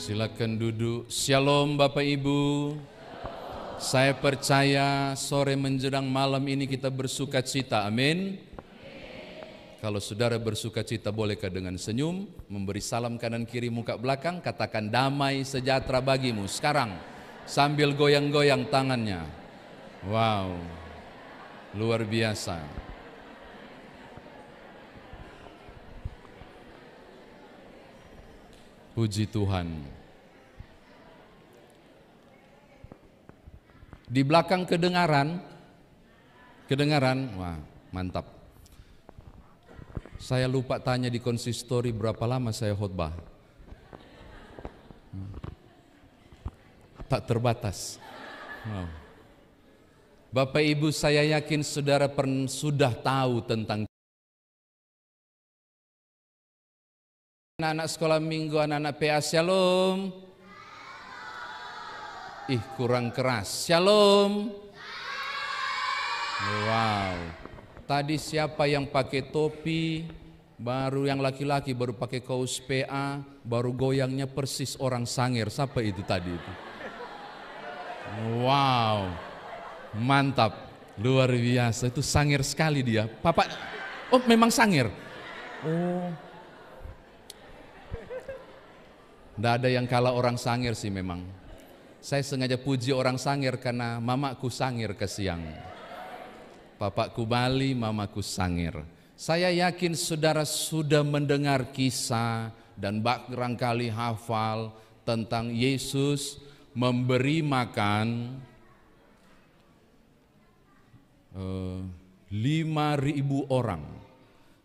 Silakan duduk. Shalom Bapak Ibu. Saya percaya sore menjelang malam ini kita bersuka cita. Amin. Kalau saudara bersuka cita, bolehkah dengan senyum memberi salam kanan kiri muka belakang, katakan damai sejahtera bagimu sekarang sambil goyang-goyang tangannya. Wow, luar biasa. Puji Tuhan. Di belakang kedengaran, wah mantap. Saya lupa tanya di konsistori berapa lama saya khotbah. Tak terbatas. Wow. Bapak Ibu, saya yakin saudara sudah tahu tentang anak-anak sekolah minggu, anak-anak PA. Shalom. Ih, kurang keras. Shalom. Wow. Tadi siapa yang pakai topi, baru yang laki-laki baru pakai kaos PA, baru goyangnya persis orang Sangir. Siapa itu tadi itu? Wow. Mantap. Luar biasa. Itu Sangir sekali dia. Papa, oh memang Sangir. Oh. Tidak ada yang kalah orang Sangir sih memang. Saya sengaja puji orang Sangir karena mamaku Sangir ke siang. Papaku Bali, mamaku Sangir. Saya yakin saudara sudah mendengar kisah dan barangkali hafal tentang Yesus memberi makan 5.000 orang.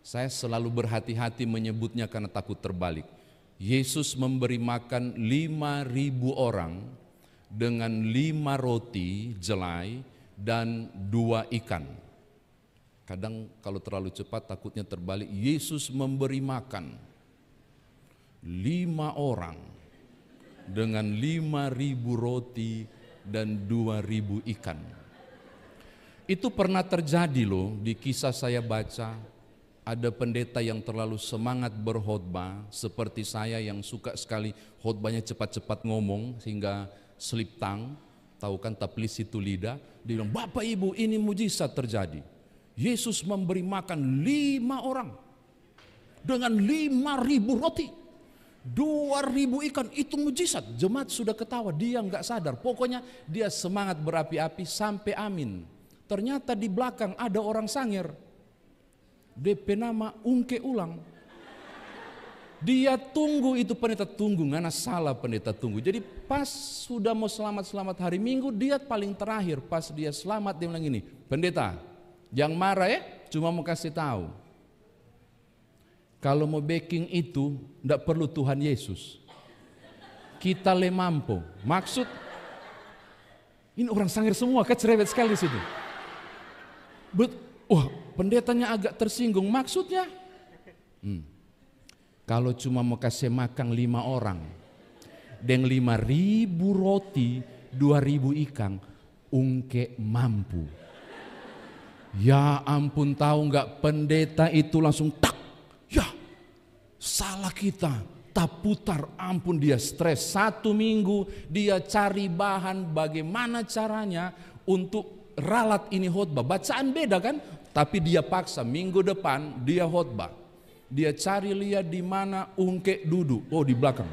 Saya selalu berhati-hati menyebutnya karena takut terbalik. Yesus memberi makan 5.000 orang dengan 5 roti jelai dan 2 ikan. Kadang kalau terlalu cepat takutnya terbalik. Yesus memberi makan 5 orang dengan 5.000 roti dan 2.000 ikan. Itu pernah terjadi loh, di kisah saya baca. Ada pendeta yang terlalu semangat berkhotbah seperti saya yang suka sekali khotbahnya cepat-cepat ngomong sehingga slip tongue, tahu kan taplis itu lidah. Dia bilang, Bapak Ibu, ini mujizat terjadi. Yesus memberi makan 5 orang dengan 5.000 roti, 2.000 ikan. Itu mujizat. Jemaat sudah ketawa, dia nggak sadar. Pokoknya dia semangat berapi-api sampai amin. Ternyata di belakang ada orang Sangir. DP nama Ungke Ulang. Dia tunggu itu pendeta tunggu, ngana salah pendeta tunggu. Jadi pas sudah mau selamat hari Minggu, dia paling terakhir. Pas dia selamat dia bilang gini, pendeta jangan marah ya, cuma mau kasih tahu. Kalau mau backing itu tidak perlu Tuhan Yesus, kita le mampu. Maksud ini orang Sangir semua kan, cerewet sekali situ. Wah, pendetanya agak tersinggung. Maksudnya kalau cuma mau kasih makan 5 orang dan 5.000 roti 2.000 ikan, Ungke mampu. Ya ampun, tahu nggak, pendeta itu langsung tak, ya salah kita, tak putar. Ampun, dia stres 1 minggu, dia cari bahan bagaimana caranya untuk ralat ini khotbah. Bacaan beda kan, tapi dia paksa minggu depan dia khotbah. Dia cari lihat di mana Ungke duduk. Oh, di belakang.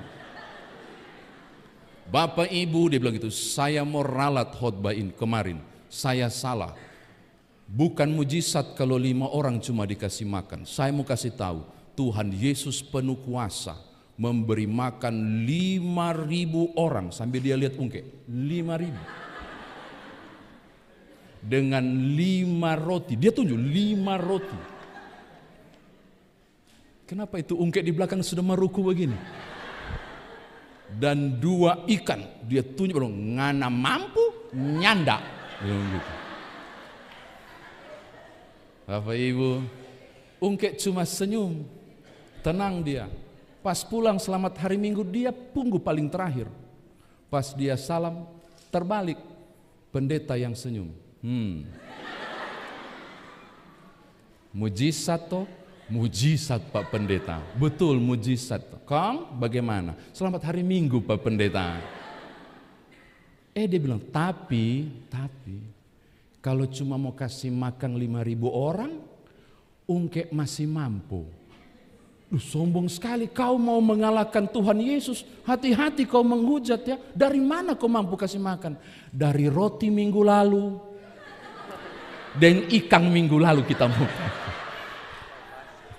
Bapak Ibu, dia bilang gitu, saya mau ralat khotbah ini kemarin. Saya salah. Bukan mujizat kalau 5 orang cuma dikasih makan. Saya mau kasih tahu, Tuhan Yesus penuh kuasa memberi makan 5.000 orang. Sambil dia lihat Ungke, 5.000. Dengan 5 roti, dia tunjuk 5 roti. Kenapa itu Ungke di belakang sudah meruku begini? Dan 2 ikan, dia tunjuk dong, ngana mampu nyanda. Gitu. Bapak Ibu, Ungke cuma senyum, tenang dia. Pas pulang selamat hari Minggu, dia punggu paling terakhir. Pas dia salam, terbalik, pendeta yang senyum. Mujizat toh, Mujizat Pak Pendeta, betul mujizat. Kong bagaimana? Selamat hari Minggu Pak Pendeta. Dia bilang, tapi kalau cuma mau kasih makan 5.000 orang, ungkek masih mampu. Sombong sekali kau mau mengalahkan Tuhan Yesus. Hati-hati kau menghujat ya. Dari mana kau mampu kasih makan? Dari roti minggu lalu dan ikan minggu lalu kita mau.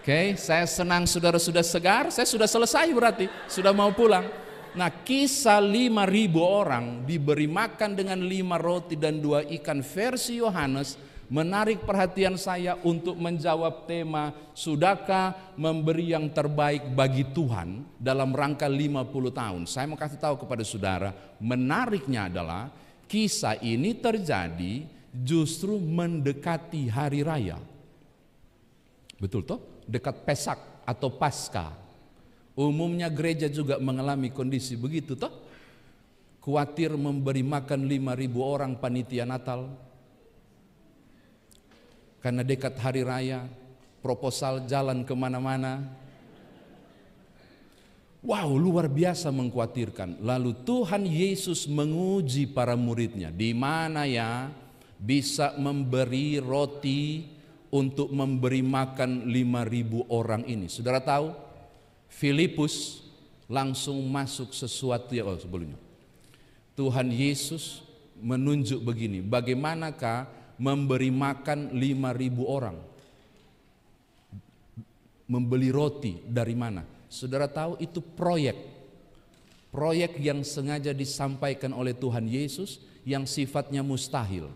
Oke, saya senang saudara sudah segar. Saya sudah selesai berarti, sudah mau pulang. Nah, kisah 5.000 orang diberi makan dengan 5 roti dan 2 ikan versi Yohanes menarik perhatian saya untuk menjawab tema, sudahkah memberi yang terbaik bagi Tuhan dalam rangka 50 tahun. Saya mau kasih tahu kepada saudara, menariknya adalah kisah ini terjadi justru mendekati hari raya. Betul toh? Dekat Pesak atau Paskah. Umumnya gereja juga mengalami kondisi begitu toh. Khawatir memberi makan 5.000 orang panitia Natal. Karena dekat hari raya, proposal jalan kemana-mana. Wow, luar biasa mengkhawatirkan. Lalu Tuhan Yesus menguji para muridnya. Di mana ya bisa memberi roti untuk memberi makan 5.000 orang ini. Saudara tahu, Filipus langsung masuk sesuatu sebelumnya. Tuhan Yesus menunjuk begini, bagaimanakah memberi makan 5.000 orang? Membeli roti dari mana? Saudara tahu itu proyek yang sengaja disampaikan oleh Tuhan Yesus yang sifatnya mustahil.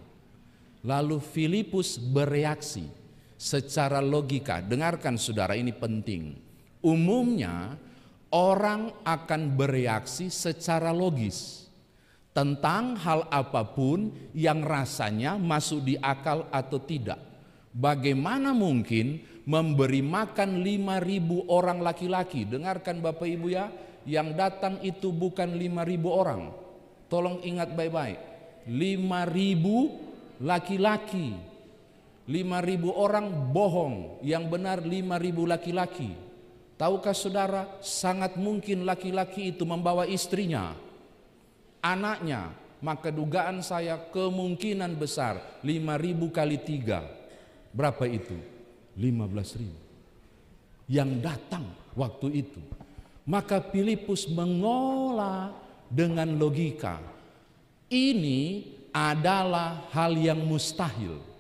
Lalu Filipus bereaksi secara logika. Dengarkan saudara, ini penting. Umumnya orang akan bereaksi secara logis tentang hal apapun yang rasanya masuk di akal atau tidak. Bagaimana mungkin memberi makan 5.000 orang laki-laki? Dengarkan Bapak Ibu ya, yang datang itu bukan 5.000 orang. Tolong ingat baik-baik, 5.000 laki-laki. 5.000 orang bohong, yang benar 5.000 laki-laki. Tahukah saudara, sangat mungkin laki-laki itu membawa istrinya, anaknya. Maka dugaan saya kemungkinan besar 5.000 kali 3. Berapa itu? 15.000 yang datang waktu itu. Maka Filipus mengolah dengan logika. Ini adalah hal yang mustahil.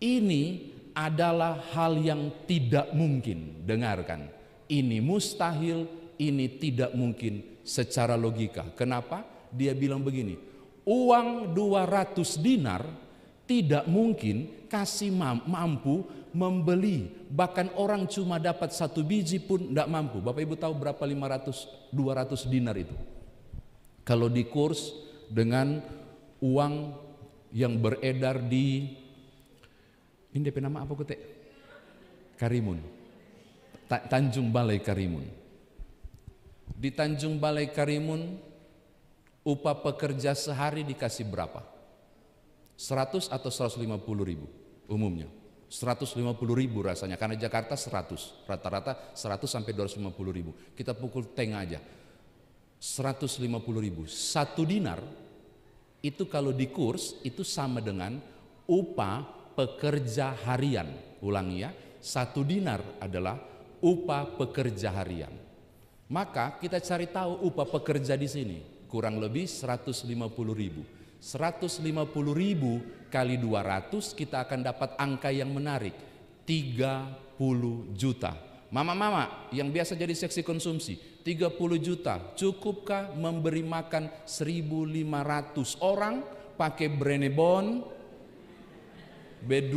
Ini adalah hal yang tidak mungkin. Dengarkan, ini mustahil, ini tidak mungkin secara logika. Kenapa? Dia bilang begini, uang 200 dinar tidak mungkin kasih mampu membeli. Bahkan orang cuma dapat 1 biji pun tidak mampu. Bapak Ibu tahu berapa 200 dinar itu? Kalau di kurs dengan uang yang beredar di ini DP nama apa kute? Karimun. Tanjung Balai Karimun. Di Tanjung Balai Karimun upah pekerja sehari dikasih berapa? 100 atau 150 ribu umumnya? 150 ribu rasanya, karena Jakarta 100, rata-rata 100 sampai 250 ribu. Kita pukul teng aja, 150 ribu. 1 dinar itu kalau di kurs itu sama dengan upah pekerja harian. Ulangi ya, 1 dinar adalah upah pekerja harian. Maka kita cari tahu upah pekerja di sini kurang lebih 150 ribu. 150 ribu kali 200 kita akan dapat angka yang menarik, 30 juta. Mama-mama yang biasa jadi seksi konsumsi, 30 juta cukupkah memberi makan 1.500 orang pakai Brenebon, B2,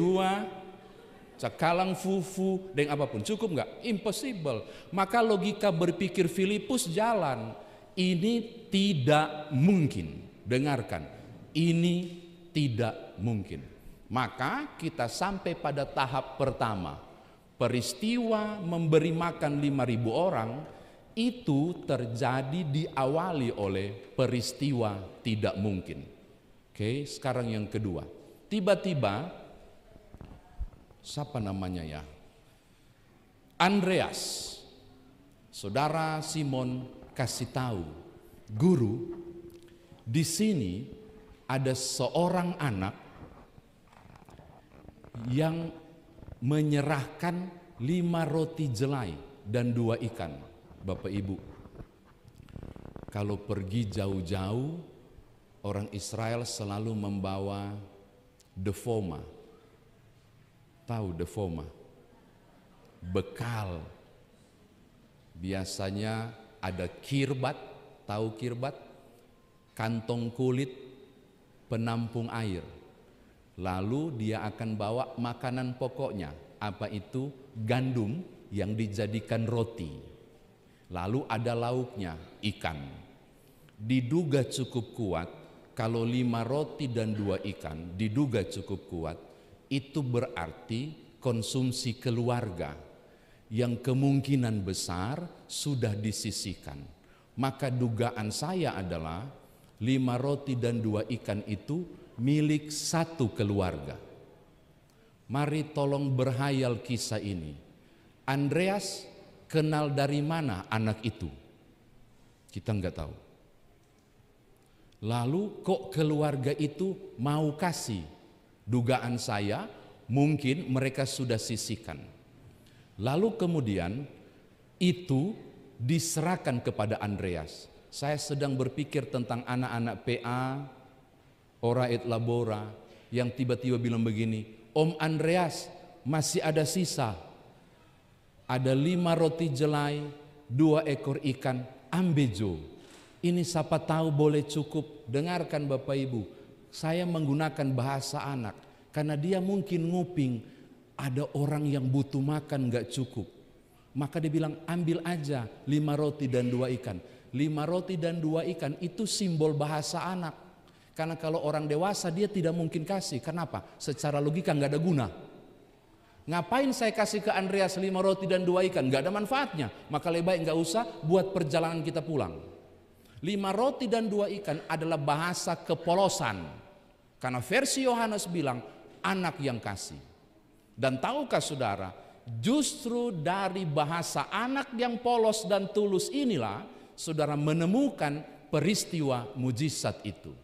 cakalang fufu, dan apapun? Cukup nggak? Impossible. Maka logika berpikir Filipus jalan. Ini tidak mungkin. Dengarkan, ini tidak mungkin. Maka kita sampai pada tahap pertama. Peristiwa memberi makan 5.000 orang itu terjadi diawali oleh peristiwa tidak mungkin. Oke, sekarang yang kedua. Tiba-tiba siapa namanya ya? Andreas, saudara Simon kasih tahu, guru, di sini ada seorang anak yang menyerahkan 5 roti jelai dan 2 ikan. Bapak Ibu, kalau pergi jauh-jauh, orang Israel selalu membawa defoma. Tahu defoma? Bekal. Biasanya ada kirbat, tahu kirbat? Kantong kulit penampung air. Lalu dia akan bawa makanan pokoknya. Apa itu? Gandum yang dijadikan roti. Lalu ada lauknya, ikan. Diduga cukup kuat, kalau 5 roti dan 2 ikan, diduga cukup kuat, itu berarti konsumsi keluarga yang kemungkinan besar sudah disisihkan. Maka dugaan saya adalah 5 roti dan 2 ikan itu milik satu keluarga. Mari tolong berhayal kisah ini. Andreas kenal dari mana anak itu? Kita nggak tahu. Lalu kok keluarga itu mau kasih? Dugaan saya mungkin mereka sudah sisihkan. Lalu kemudian itu diserahkan kepada Andreas. Saya sedang berpikir tentang anak-anak PA, Ora et Labora, yang tiba-tiba bilang begini, Om Andreas masih ada sisa. Ada 5 roti jelai, 2 ekor ikan, ambejo. Ini siapa tahu boleh cukup. Dengarkan Bapak Ibu, saya menggunakan bahasa anak karena dia mungkin nguping ada orang yang butuh makan gak cukup. Maka dia bilang ambil aja 5 roti dan 2 ikan. 5 roti dan 2 ikan itu simbol bahasa anak. Karena kalau orang dewasa dia tidak mungkin kasih. Kenapa? Secara logika gak ada guna. Ngapain saya kasih ke Andreas 5 roti dan 2 ikan? Gak ada manfaatnya. Maka lebih baik gak usah buat perjalanan kita pulang. 5 roti dan 2 ikan adalah bahasa kepolosan. Karena versi Yohanes bilang anak yang kasih. Dan tahukah saudara, justru dari bahasa anak yang polos dan tulus inilah saudara menemukan peristiwa mujizat itu.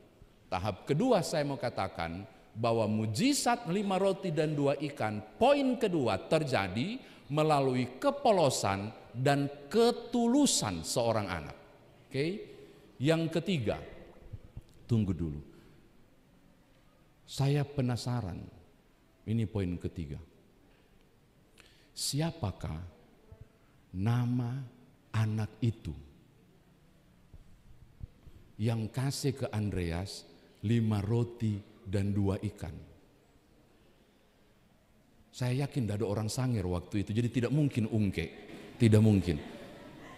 Tahap kedua saya mau katakan bahwa mujizat 5 roti dan 2 ikan, poin kedua terjadi melalui kepolosan dan ketulusan seorang anak. Oke? Yang ketiga, tunggu dulu. Saya penasaran, ini poin ketiga. Siapakah nama anak itu yang kasih ke Andreas 5 roti dan 2 ikan? Saya yakin tidak ada orang Sangir waktu itu, jadi tidak mungkin Ungke, tidak mungkin.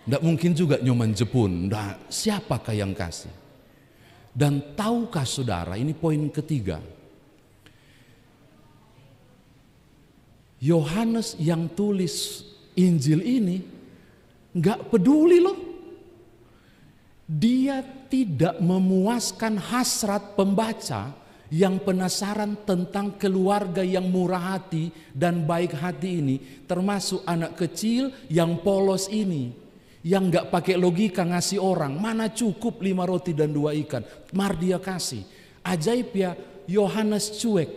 Tidak mungkin juga Nyoman Jepun. Nah, siapakah yang kasih? Dan tahukah saudara, ini poin ketiga, Yohanes yang tulis Injil ini nggak peduli loh. Dia tidak memuaskan hasrat pembaca yang penasaran tentang keluarga yang murah hati dan baik hati ini, termasuk anak kecil yang polos ini, yang nggak pakai logika ngasih orang. Mana cukup 5 roti dan 2 ikan, mar dia kasih. Ajaib ya, Yohanes cuek,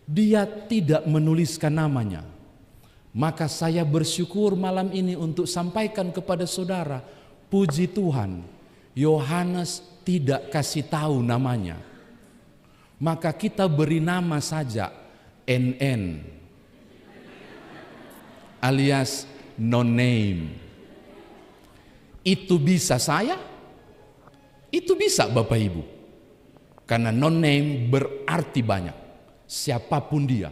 dia tidak menuliskan namanya. Maka saya bersyukur malam ini untuk sampaikan kepada saudara, puji Tuhan, Yohanes tidak kasih tahu namanya. Maka kita beri nama saja NN, alias no name. Itu bisa saya, itu bisa Bapak Ibu. Karena non name berarti banyak. Siapapun dia.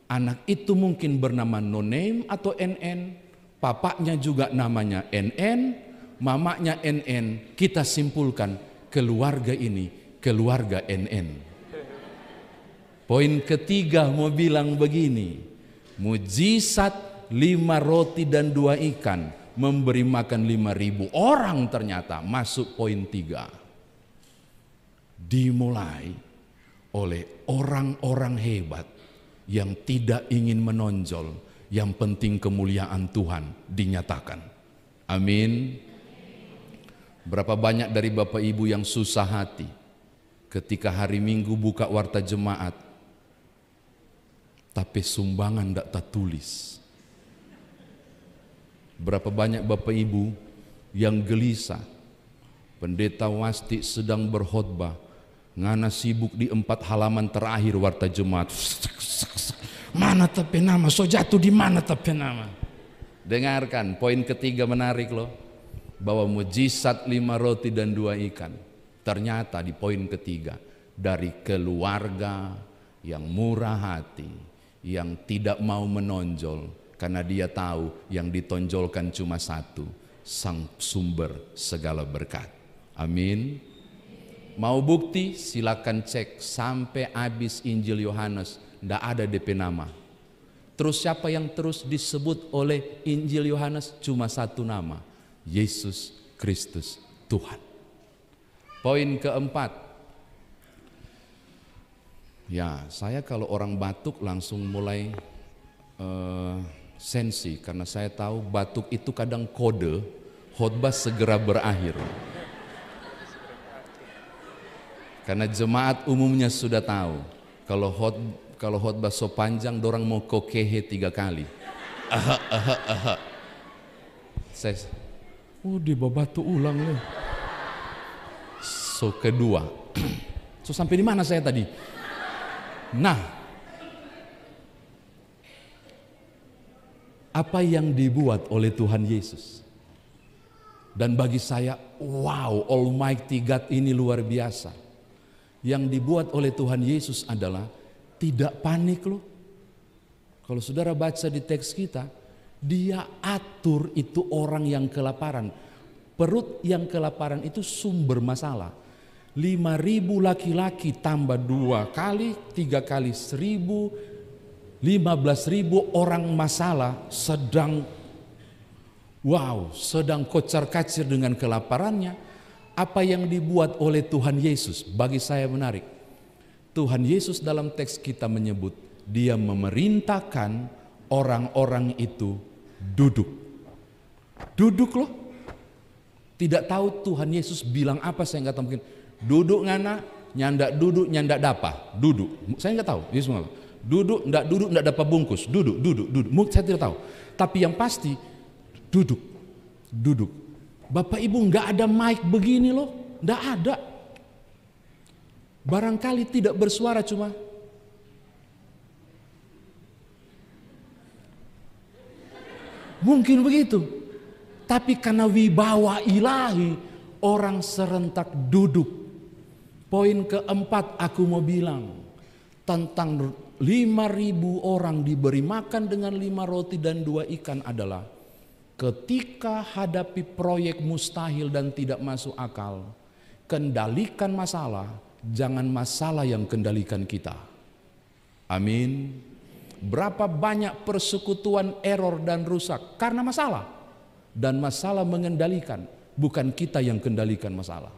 Anak itu mungkin bernama no name atau NN. Papanya juga namanya NN. Mamanya NN. Kita simpulkan keluarga ini keluarga NN. Poin ketiga mau bilang begini. Mujizat 5 roti dan 2 ikan memberi makan 5.000 orang ternyata. Masuk poin 3. Dimulai oleh orang-orang hebat yang tidak ingin menonjol, Yang penting kemuliaan Tuhan dinyatakan. Amin. Berapa banyak dari Bapak Ibu yang susah hati ketika hari Minggu buka warta jemaat, tapi sumbangan tidak tertulis. Berapa banyak Bapak Ibu yang gelisah, pendeta Wasti sedang berkhotbah, ngana sibuk di 4 halaman terakhir warta jemaat. Mana tapi nama, so jatuh di mana tapi nama. Dengarkan, poin ketiga menarik loh, bahwa mujizat 5 roti dan 2 ikan ternyata di poin ketiga dari keluarga yang murah hati, yang tidak mau menonjol karena dia tahu yang ditonjolkan cuma satu, sang sumber segala berkat. Amin. Mau bukti? Silakan cek sampai habis Injil Yohanes, tidak ada DP nama. Terus siapa yang terus disebut oleh Injil Yohanes? Cuma satu nama, Yesus Kristus Tuhan. Poin keempat, ya saya kalau orang batuk langsung mulai sensi, karena saya tahu batuk itu kadang kode khotbah segera berakhir. Karena jemaat umumnya sudah tahu kalau khotbah so panjang, dorang mau kokehe 3 kali. Saya, di babatu ulang loh. So kedua, so sampai di mana saya tadi? Nah, apa yang dibuat oleh Tuhan Yesus? Dan bagi saya, wow, Almighty God ini luar biasa. Yang dibuat oleh Tuhan Yesus adalah tidak panik loh. Kalau saudara baca di teks kita, dia atur itu orang yang kelaparan. Perut yang kelaparan itu sumber masalah. 5.000 laki-laki tambah 2 kali, 3 kali 1.000, 15.000 orang masalah sedang kocar-kacir dengan kelaparannya. Apa yang dibuat oleh Tuhan Yesus bagi saya menarik. Tuhan Yesus dalam teks kita menyebut dia memerintahkan orang-orang itu duduk. Duduk loh. Tidak tahu Tuhan Yesus bilang apa, saya nggak tahu. Mungkin duduk ngana, nyandak duduk, nyandak dapa, duduk. Saya nggak tahu. Yesus ngomong, duduk, ndak dapat bungkus, duduk. Saya tidak tahu. Tapi yang pasti duduk. Bapak Ibu nggak ada mic begini loh, nggak ada. Barangkali tidak bersuara cuma. Mungkin begitu. Tapi karena wibawa ilahi, orang serentak duduk. Poin keempat aku mau bilang tentang 5.000 orang diberi makan dengan 5 roti dan 2 ikan adalah ketika hadapi proyek mustahil dan tidak masuk akal, kendalikan masalah, jangan masalah yang kendalikan kita. Amin. Berapa banyak persekutuan error dan rusak karena masalah. Dan masalah mengendalikan, bukan kita yang kendalikan masalah.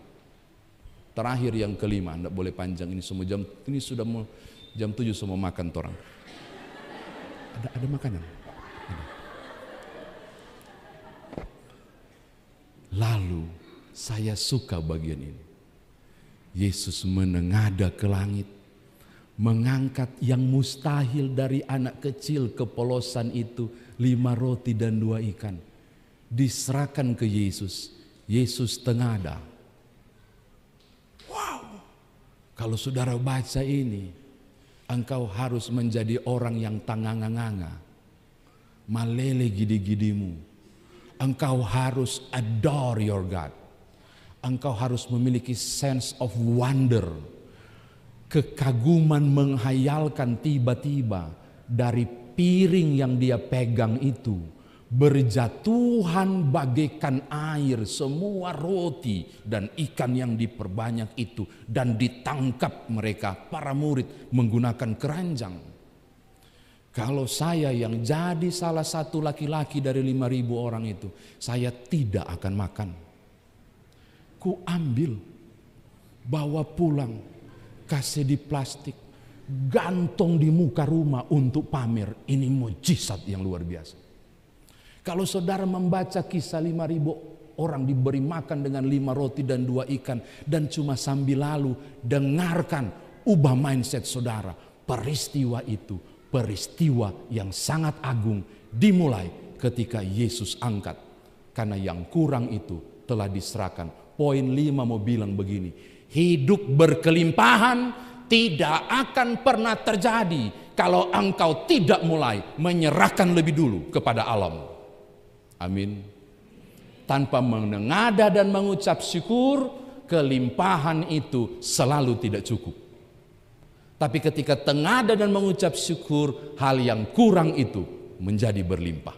Terakhir yang kelima, tidak boleh panjang ini semua jam, ini sudah mau jam 7 semua makan torang. Ada makanan. Ada. Lalu saya suka bagian ini. Yesus menengadah ke langit, mengangkat yang mustahil dari anak kecil kepolosan itu, 5 roti dan 2 ikan. Diserahkan ke Yesus. Yesus tengadah. Wow. Kalau saudara baca ini, engkau harus menjadi orang yang tanganga-nganga, malele gidi-gidimu. Engkau harus adore your God. Engkau harus memiliki sense of wonder, kekaguman menghayalkan tiba-tiba dari piring yang dia pegang itu berjatuhan bagaikan air semua roti dan ikan yang diperbanyak itu, dan ditangkap mereka para murid menggunakan keranjang. Kalau saya yang jadi salah satu laki-laki dari 5.000 orang itu, saya tidak akan makan. Ku ambil, bawa pulang, kasih di plastik, Gantung di muka rumah untuk pamer. Ini mujizat yang luar biasa. Kalau saudara membaca kisah 5.000 orang diberi makan dengan 5 roti dan 2 ikan. Dan cuma sambil lalu dengarkan, ubah mindset saudara. Peristiwa itu peristiwa yang sangat agung dimulai ketika Yesus angkat. Karena yang kurang itu telah diserahkan. Poin 5 mau bilang begini. Hidup berkelimpahan tidak akan pernah terjadi kalau engkau tidak mulai menyerahkan lebih dulu kepada alam. Amin. Tanpa menengadah dan mengucap syukur, kelimpahan itu selalu tidak cukup. Tapi ketika tengadah dan mengucap syukur, hal yang kurang itu menjadi berlimpah.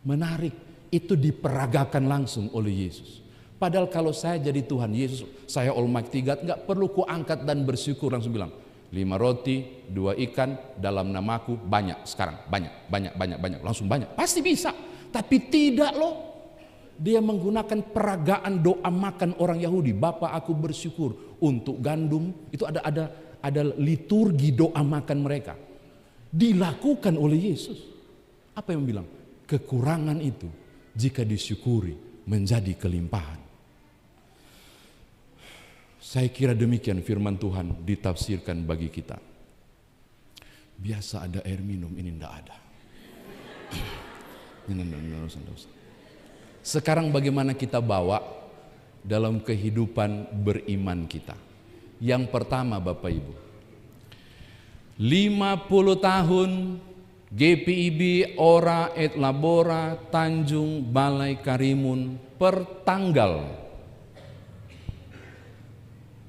Menarik, itu diperagakan langsung oleh Yesus. Padahal kalau saya jadi Tuhan Yesus, saya Almighty God, nggak perlu ku angkat dan bersyukur, langsung bilang 5 roti, 2 ikan dalam namaku banyak sekarang, banyak, langsung banyak, pasti bisa. Tapi tidak loh, dia menggunakan peragaan doa makan orang Yahudi. Bapa, aku bersyukur untuk gandum, itu ada liturgi doa makan mereka, dilakukan oleh Yesus. Apa yang bilang? Kekurangan itu jika disyukuri menjadi kelimpahan. Saya kira demikian firman Tuhan ditafsirkan bagi kita. Biasa ada air minum, ini tidak ada. Sekarang bagaimana kita bawa dalam kehidupan beriman kita? Yang pertama Bapak Ibu, 50 tahun GPIB Ora et Labora Tanjung Balai Karimun per tanggal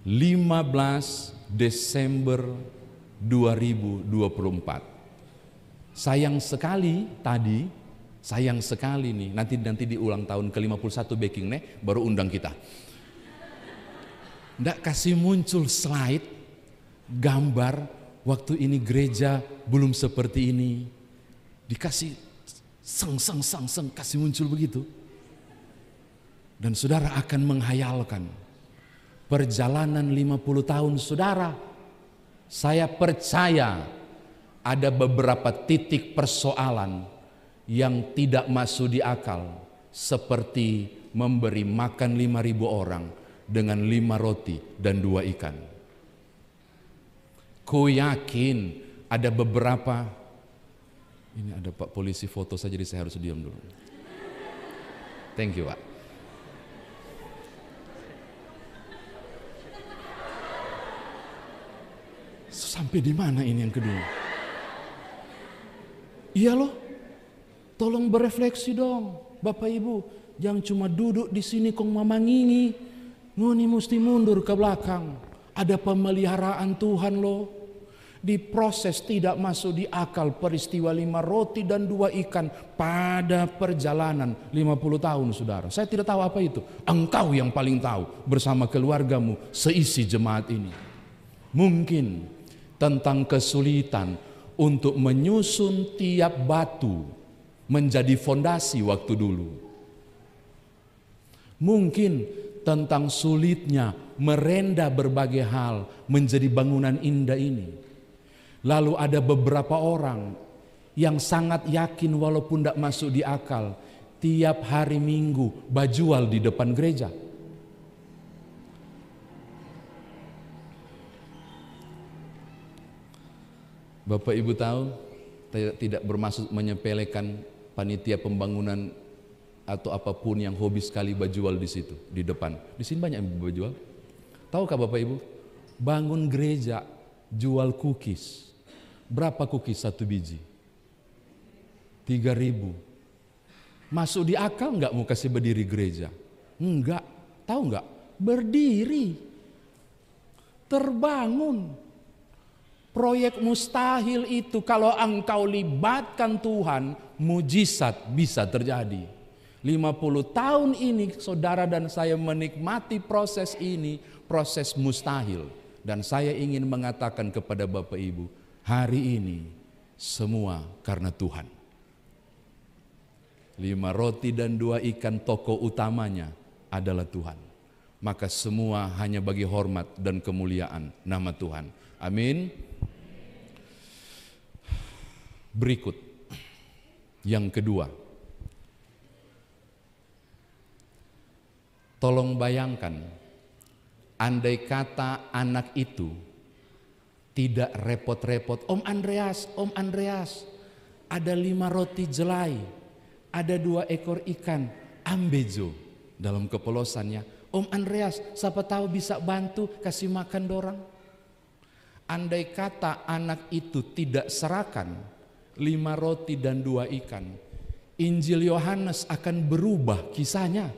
15 Desember 2024. Sayang sekali nih, nanti di ulang tahun ke-51 Baking nih baru undang kita. Nggak kasih muncul slide gambar waktu ini gereja belum seperti ini. Dikasih seng kasih muncul begitu. Dan saudara akan menghayalkan perjalanan 50 tahun saudara. Saya percaya ada beberapa titik persoalan yang tidak masuk di akal, seperti memberi makan 5.000 orang dengan 5 roti dan 2 ikan. Ku yakin ada beberapa, ini ada Pak polisi foto saja, jadi saya harus diam dulu. Thank you Pak. Sampai di mana ini yang kedua? Iya loh, tolong berefleksi dong, Bapak Ibu. Jangan cuma duduk di sini kong mamangingi, ngoni mesti mundur ke belakang. Ada pemeliharaan Tuhan loh. Diproses tidak masuk di akal peristiwa 5 roti dan 2 ikan pada perjalanan 50 tahun saudara. Saya tidak tahu apa itu. Engkau yang paling tahu bersama keluargamu seisi jemaat ini. Mungkin tentang kesulitan untuk menyusun tiap batu menjadi fondasi waktu dulu. Mungkin tentang sulitnya merenda berbagai hal menjadi bangunan indah ini. Lalu ada beberapa orang yang sangat yakin walaupun tidak masuk di akal, tiap hari Minggu bajual di depan gereja. Bapak Ibu tahu, tidak bermaksud menyepelekan panitia pembangunan atau apapun yang hobi sekali bajual di situ, di depan. Di sini banyak yang bajual. Tahukah Bapak Ibu, bangun gereja jual cookies. Berapa cookies 1 biji? 3.000. Masuk di akal nggak mau kasih berdiri gereja? Enggak. Tahu nggak? Berdiri. Terbangun. Proyek mustahil itu kalau engkau libatkan Tuhan, mujizat bisa terjadi. 50 tahun ini saudara dan saya menikmati proses ini, proses mustahil. Dan saya ingin mengatakan kepada Bapak Ibu, hari ini semua karena Tuhan. 5 roti dan 2 ikan, tokoh utamanya adalah Tuhan. Maka semua hanya bagi hormat dan kemuliaan nama Tuhan. Amin. berikut. Yang kedua, tolong bayangkan, andai kata anak itu tidak repot-repot, Om Andreas, ada 5 roti jelai, ada 2 ekor ikan, ambejo dalam kepolosannya. Om Andreas, siapa tahu bisa bantu kasih makan dorang. Andai kata anak itu tidak serahkan 5 roti dan 2 ikan, Injil Yohanes akan berubah kisahnya.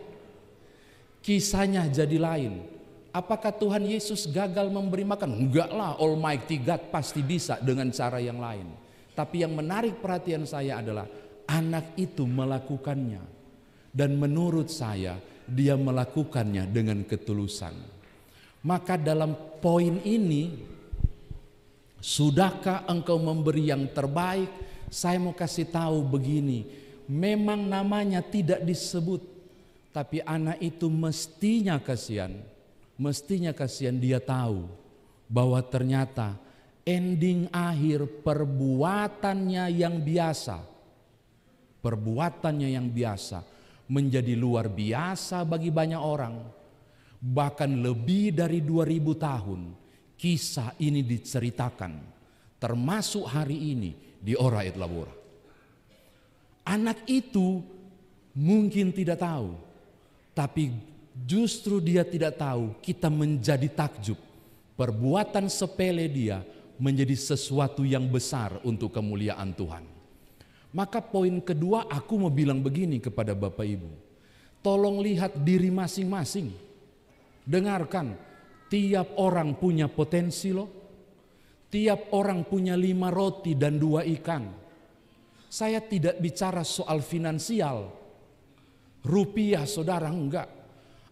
Kisahnya jadi lain. Apakah Tuhan Yesus gagal memberi makan? Enggak lah, Almighty God pasti bisa dengan cara yang lain. Tapi yang menarik perhatian saya adalah anak itu melakukannya. Dan menurut saya dia melakukannya dengan ketulusan. Maka dalam poin ini, sudahkah engkau memberi yang terbaik? Saya mau kasih tahu begini, memang namanya tidak disebut, tapi anak itu mestinya kasihan dia tahu bahwa ternyata ending akhir perbuatannya yang biasa menjadi luar biasa bagi banyak orang. Bahkan lebih dari 2000 tahun kisah ini diceritakan, termasuk hari ini di Ora et Labora. Anak itu mungkin tidak tahu, tapi justru dia tidak tahu, kita menjadi takjub. Perbuatan sepele dia menjadi sesuatu yang besar untuk kemuliaan Tuhan. Maka poin kedua, aku mau bilang begini kepada Bapak Ibu. Tolong lihat diri masing-masing. Dengarkan, tiap orang punya potensi loh. Tiap orang punya 5 roti dan 2 ikan. Saya tidak bicara soal finansial. Rupiah saudara, enggak.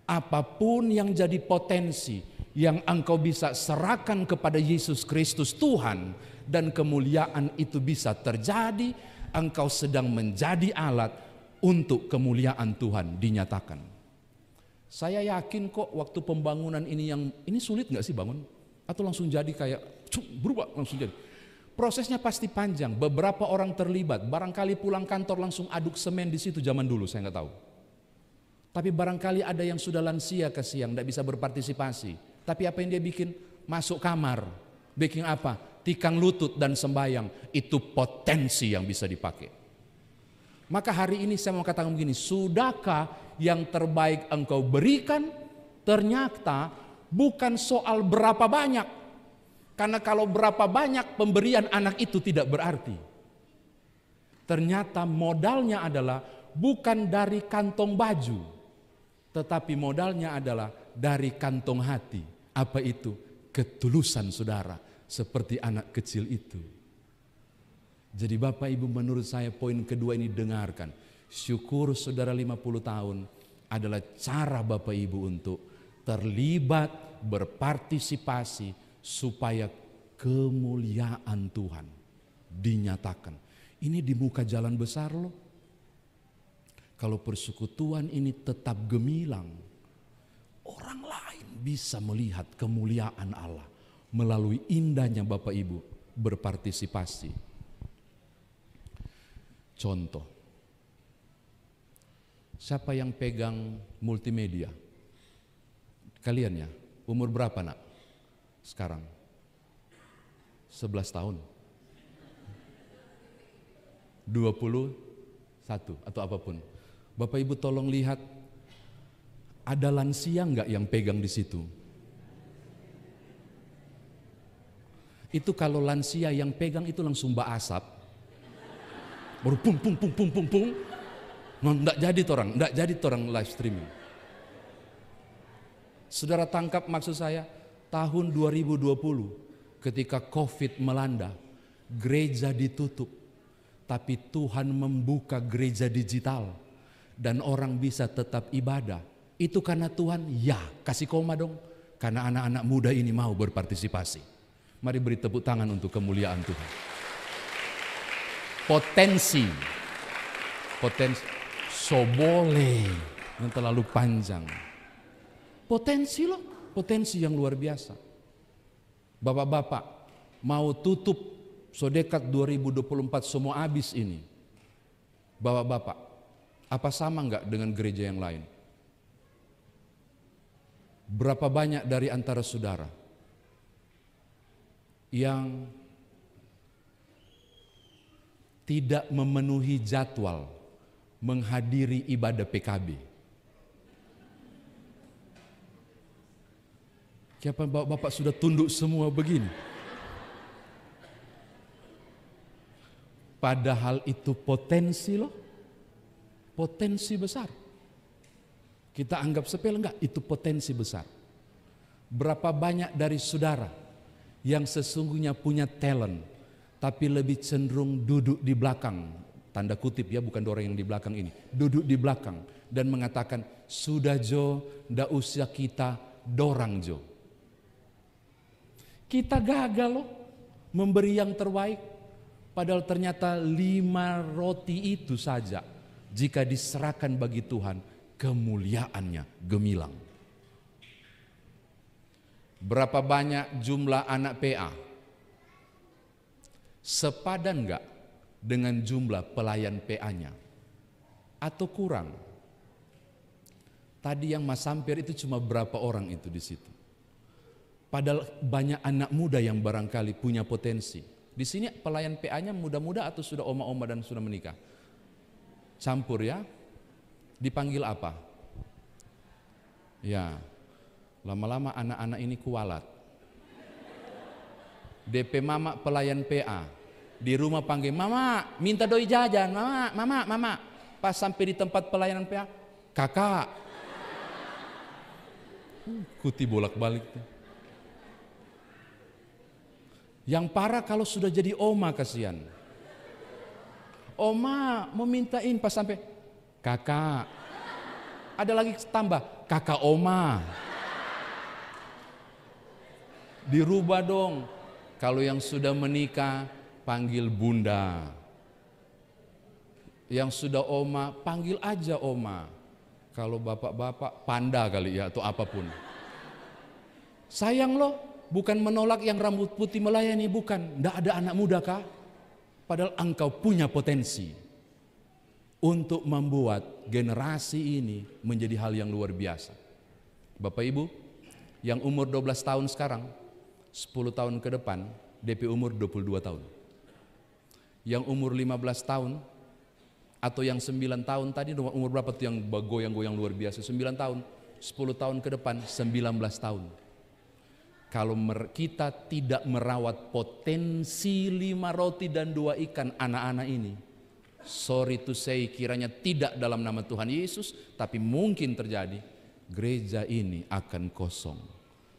Apapun yang jadi potensi yang engkau bisa serahkan kepada Yesus Kristus Tuhan, dan kemuliaan itu bisa terjadi, engkau sedang menjadi alat untuk kemuliaan Tuhan dinyatakan. Saya yakin kok waktu pembangunan ini sulit gak sih bangun? Atau langsung jadi kayak berubah langsung jadi? Prosesnya pasti panjang, beberapa orang terlibat, barangkali pulang kantor langsung aduk semen di situ zaman dulu, saya nggak tahu. Tapi barangkali ada yang sudah lansia kasihan, tidak bisa berpartisipasi. Tapi apa yang dia bikin? Masuk kamar, bikin apa? Tikang lutut dan sembayang. Itu potensi yang bisa dipakai. Maka hari ini saya mau katakan begini, sudahkah yang terbaik engkau berikan? Ternyata bukan soal berapa banyak. Karena kalau berapa banyak pemberian anak itu tidak berarti. Ternyata modalnya adalah bukan dari kantong baju, tetapi modalnya adalah dari kantong hati. Apa itu? Ketulusan saudara, seperti anak kecil itu. Jadi Bapak Ibu, menurut saya poin kedua ini dengarkan. Syukur saudara 50 tahun adalah cara Bapak Ibu untuk terlibat, berpartisipasi, supaya kemuliaan Tuhan dinyatakan. Ini di muka jalan besar loh. Kalau persekutuan ini tetap gemilang, orang lain bisa melihat kemuliaan Allah melalui indahnya Bapak Ibu berpartisipasi. Contoh, siapa yang pegang multimedia? Kalian ya, umur berapa nak? Sekarang 11 tahun, 21 atau apapun. Bapak Ibu tolong lihat, ada lansia enggak yang pegang di situ? Itu kalau lansia yang pegang itu langsung bak asap. Baru pung. Enggak jadi torang live streaming. Saudara tangkap maksud saya? Tahun 2020 ketika COVID melanda, gereja ditutup, tapi Tuhan membuka gereja digital dan orang bisa tetap ibadah. Itu karena Tuhan? Ya, kasih koma dong. Karena anak-anak muda ini mau berpartisipasi. Mari beri tepuk tangan untuk kemuliaan Tuhan. Potensi so boleh yang terlalu panjang. Potensi loh, potensi yang luar biasa. Bapak-bapak mau tutup So dekat 2024 semua habis ini. Bapak-bapak, apa sama enggak dengan gereja yang lain? Berapa banyak dari antara saudara yang tidak memenuhi jadwal menghadiri ibadah PKB? Siapa bapak-bapak sudah tunduk semua begini? Padahal itu potensi loh, potensi besar. Kita anggap sepele, enggak, itu potensi besar. Berapa banyak dari saudara yang sesungguhnya punya talent, tapi lebih cenderung duduk di belakang, tanda kutip ya, bukan orang yang di belakang ini, duduk di belakang dan mengatakan, sudah Jo, ndak usah kita dorang Jo. Kita gagal loh memberi yang terbaik, padahal ternyata 5 roti itu saja jika diserahkan bagi Tuhan, kemuliaannya gemilang. Berapa banyak jumlah anak PA? Sepadan enggak dengan jumlah pelayan PA-nya? Atau kurang? Tadi yang Mas Sampir itu cuma berapa orang itu di situ? Padahal banyak anak muda yang barangkali punya potensi. Di sini pelayan PA-nya muda-muda atau sudah oma-oma dan sudah menikah? Campur ya? Dipanggil apa? Ya, lama-lama anak-anak ini kualat. DP mama pelayan PA, di rumah panggil, mama minta doi jajan, mama. Pas sampai di tempat pelayanan PA, kakak. Kuti bolak-balik tuh. Yang parah kalau sudah jadi oma, kasihan. Oma mau mintain, pas sampai kakak. Ada lagi tambah, kakak oma. Dirubah dong. Kalau yang sudah menikah panggil bunda. Yang sudah oma panggil aja oma. Kalau bapak-bapak panda kali ya atau apapun. Sayang loh, bukan menolak yang rambut putih melayani, bukan. Nggak ada anak muda kah? Padahal engkau punya potensi untuk membuat generasi ini menjadi hal yang luar biasa. Bapak Ibu, yang umur 12 tahun sekarang, 10 tahun ke depan, DP umur 22 tahun. Yang umur 15 tahun, atau yang 9 tahun tadi, umur berapa tuh yang goyang-goyang luar biasa? 9 tahun, 10 tahun ke depan, 19 tahun. Kalau kita tidak merawat potensi 5 roti dan 2 ikan anak-anak ini, sorry to say, kiranya tidak dalam nama Tuhan Yesus, tapi mungkin terjadi, gereja ini akan kosong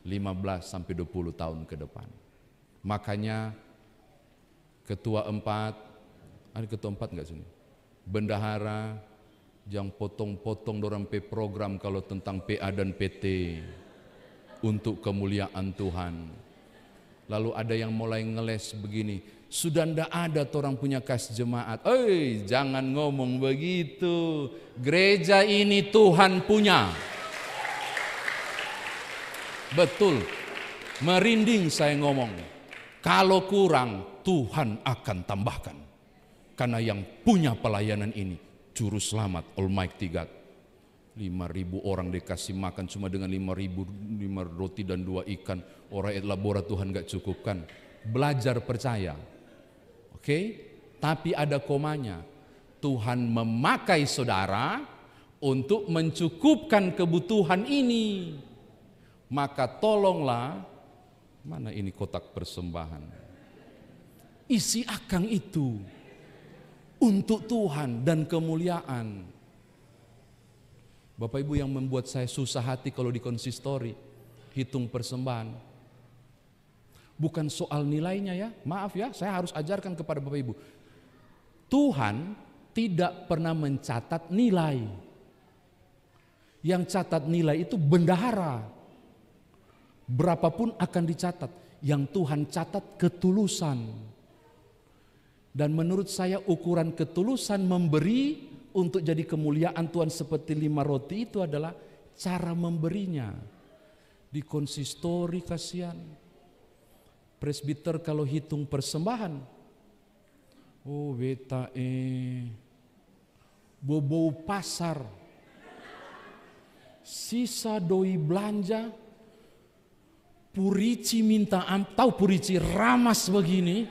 15 sampai 20 tahun ke depan. Makanya ketua 4, ada ketua 4 enggak sini? Bendahara yang potong-potong dorang program kalau tentang PA dan PT untuk kemuliaan Tuhan. Lalu ada yang mulai ngeles begini, sudah ndak ada orang punya kas jemaat. Jangan ngomong begitu. Gereja ini Tuhan punya. Betul. Merinding saya ngomong. Kalau kurang, Tuhan akan tambahkan. Karena yang punya pelayanan ini, Juru Selamat, Almighty God. 5.000 orang dikasih makan cuma dengan 5 roti dan 2 ikan. Orang elabora Tuhan gak cukupkan. Belajar percaya. Oke? Tapi ada komanya. Tuhan memakai saudara untuk mencukupkan kebutuhan ini. Maka tolonglah, mana ini kotak persembahan? Isi akang itu untuk Tuhan dan kemuliaan. Bapak Ibu, yang membuat saya susah hati kalau di konsistori hitung persembahan, bukan soal nilainya ya, maaf ya, saya harus ajarkan kepada Bapak Ibu. Tuhan tidak pernah mencatat nilai. Yang catat nilai itu bendahara. Berapapun akan dicatat. Yang Tuhan catat ketulusan. Dan menurut saya ukuran ketulusan memberi untuk jadi kemuliaan Tuhan seperti 5 roti itu adalah cara memberinya. Di konsistori kasihan. Presbiter kalau hitung persembahan Oh beta bobo pasar, sisa doi belanja, Purici minta tahu Purici ramas begini,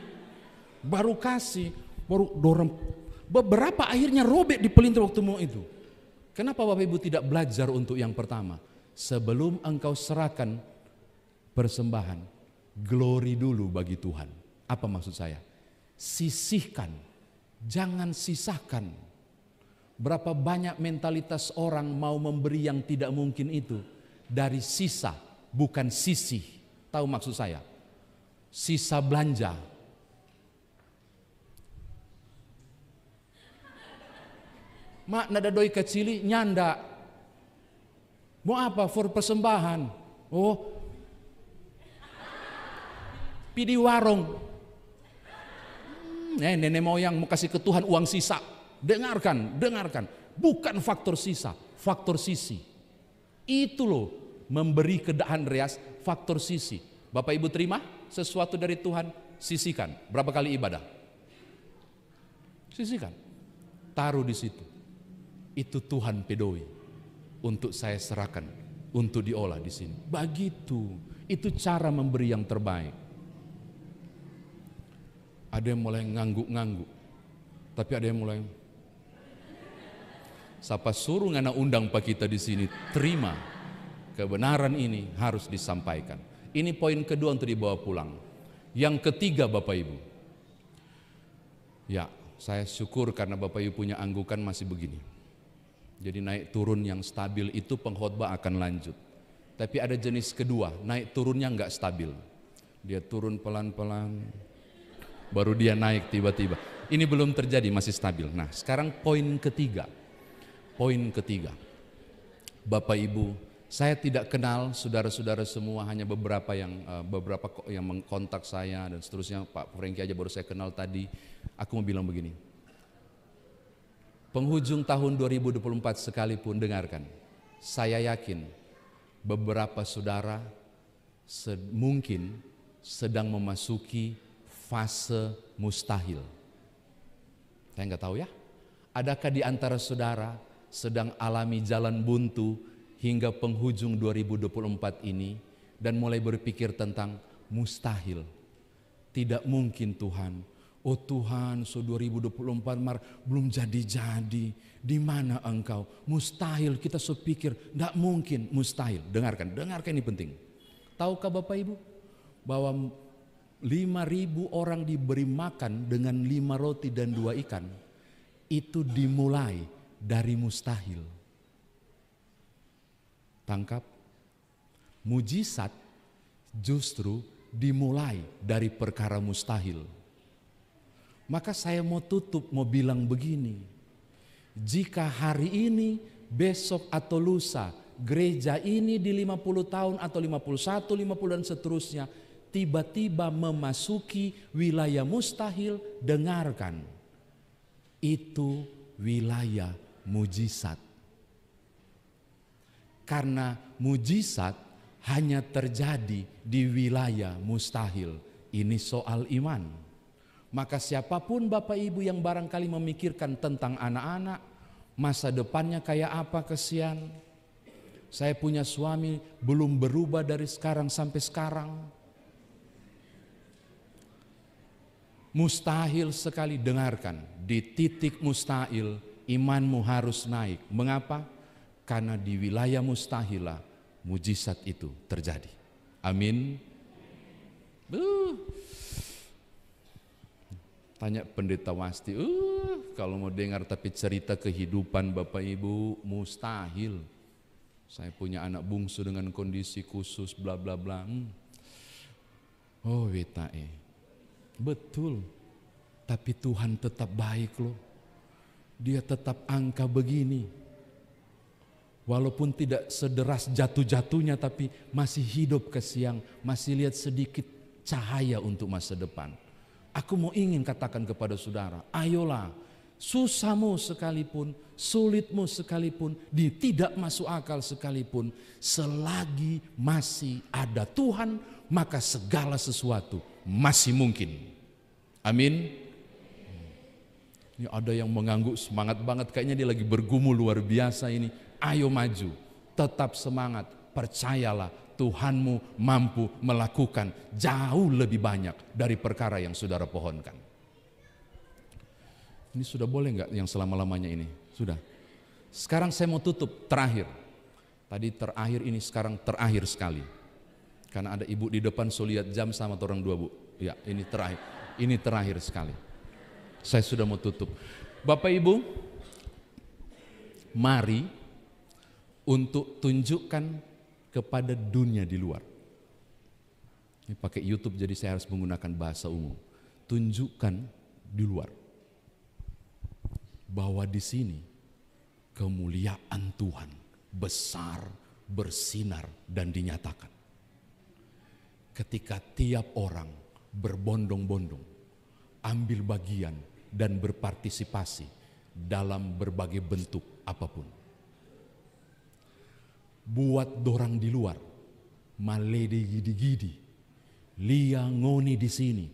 baru kasih, baru dorong. Beberapa akhirnya robek di pelintir waktu mau itu. Kenapa Bapak Ibu tidak belajar untuk yang pertama? Sebelum engkau serahkan persembahan, glory dulu bagi Tuhan. Apa maksud saya? Sisihkan, jangan sisahkan. Berapa banyak mentalitas orang mau memberi yang tidak mungkin itu dari sisa, bukan sisih. Tahu maksud saya? Sisa belanja. Mak nada doi kecili nyanda. Mau apa for persembahan? Oh, pidi warung. Nenek moyang mau kasih ke Tuhan uang sisa. Dengarkan. Bukan faktor sisa, faktor sisi. Itu loh memberi kedahan reas, faktor sisi. Bapak Ibu terima sesuatu dari Tuhan, sisihkan. Berapa kali ibadah? Sisihkan. Taruh di situ. Itu Tuhan pedoi untuk saya serahkan, untuk diolah di sini. Begitu, itu cara memberi yang terbaik. Ada yang mulai ngangguk-ngangguk, tapi ada yang mulai. Siapa suruh ngana undang pak kita di sini? Terima kebenaran ini harus disampaikan. Ini poin kedua untuk dibawa pulang. Yang ketiga Bapak Ibu, ya saya syukur karena Bapak Ibu punya anggukan masih begini. Jadi naik turun yang stabil itu pengkhotbah akan lanjut. Tapi ada jenis kedua, naik turunnya enggak stabil. Dia turun pelan-pelan, baru dia naik tiba-tiba. Ini belum terjadi, masih stabil. Nah sekarang poin ketiga. Bapak Ibu, saya tidak kenal saudara-saudara semua, hanya beberapa yang mengkontak saya dan seterusnya. Pak Franky aja baru saya kenal tadi. Aku mau bilang begini. Penghujung tahun 2024 sekalipun, dengarkan, saya yakin beberapa saudara mungkin sedang memasuki fase mustahil. Saya nggak tahu ya, adakah di antara saudara sedang alami jalan buntu hingga penghujung 2024 ini dan mulai berpikir tentang mustahil, tidak mungkin Tuhan. Oh Tuhan, 2024 belum jadi-jadi. Di mana engkau? Mustahil, kita pikir, tidak mungkin, mustahil. Dengarkan ini penting. Tahukah Bapak Ibu bahwa 5.000 orang diberi makan dengan 5 roti dan 2 ikan. Itu dimulai dari mustahil. Tangkap? Mujizat justru dimulai dari perkara mustahil. Maka saya mau tutup, mau bilang begini. Jika hari ini, besok atau lusa, gereja ini di 50 tahun atau 51, 50 dan seterusnya, tiba-tiba memasuki wilayah mustahil, dengarkan. Itu wilayah mujizat. Karena mujizat hanya terjadi di wilayah mustahil. Ini soal iman. Maka siapapun Bapak Ibu yang barangkali memikirkan tentang anak-anak, masa depannya kayak apa, kesian. Saya punya suami belum berubah dari sekarang sampai sekarang. Mustahil sekali, dengarkan. Di titik mustahil imanmu harus naik. Mengapa? Karena di wilayah mustahilah mujizat itu terjadi. Amin. Tanya pendeta Wasti, kalau mau dengar tapi cerita kehidupan Bapak Ibu, mustahil. Saya punya anak bungsu dengan kondisi khusus, bla bla bla. Oh wetae, betul. Tapi Tuhan tetap baik loh. Dia tetap angka begini. Walaupun tidak sederas jatuh-jatuhnya, tapi masih hidup ke siang, masih lihat sedikit cahaya untuk masa depan. Aku mau ingin katakan kepada saudara, ayolah, susahmu sekalipun, sulitmu sekalipun, tidak masuk akal sekalipun, selagi masih ada Tuhan, maka segala sesuatu masih mungkin. Amin. Ini ada yang mengangguk semangat banget, kayaknya dia lagi bergumul luar biasa ini. Ayo maju, tetap semangat, percayalah Tuhanmu mampu melakukan jauh lebih banyak dari perkara yang saudara pohonkan. Ini sudah boleh nggak yang selama-lamanya ini? Sudah. Sekarang saya mau tutup, terakhir. Tadi terakhir, ini sekarang terakhir sekali. Karena ada ibu di depan, so lihat jam sama orang dua, Bu. Ya, ini terakhir. Ini terakhir sekali. Saya sudah mau tutup. Bapak Ibu, mari untuk tunjukkan kepada dunia di luar. Ini pakai YouTube jadi saya harus menggunakan bahasa umum. Tunjukkan di luar bahwa di sini kemuliaan Tuhan besar, bersinar dan dinyatakan. Ketika tiap orang berbondong-bondong ambil bagian dan berpartisipasi dalam berbagai bentuk apapun. Buat dorang di luar, malede gidi-gidi, lia ngoni di sini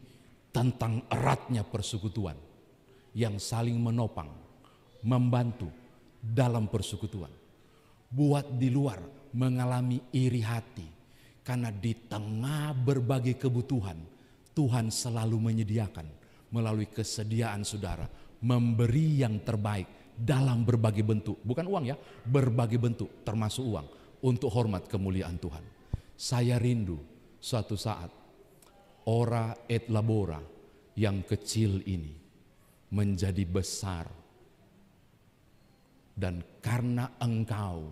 tentang eratnya persekutuan yang saling menopang, membantu dalam persekutuan. Buat di luar mengalami iri hati karena di tengah berbagai kebutuhan Tuhan selalu menyediakan melalui kesediaan saudara, memberi yang terbaik dalam berbagai bentuk, bukan uang ya, berbagai bentuk termasuk uang, untuk hormat kemuliaan Tuhan. Saya rindu suatu saat ora et labora yang kecil ini menjadi besar, dan karena Engkau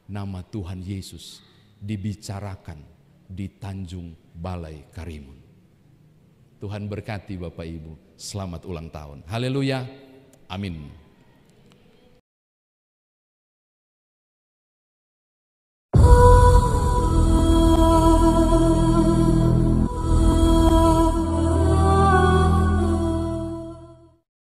nama Tuhan Yesus dibicarakan di Tanjung Balai Karimun. Tuhan berkati Bapak Ibu, selamat ulang tahun. Haleluya, amin.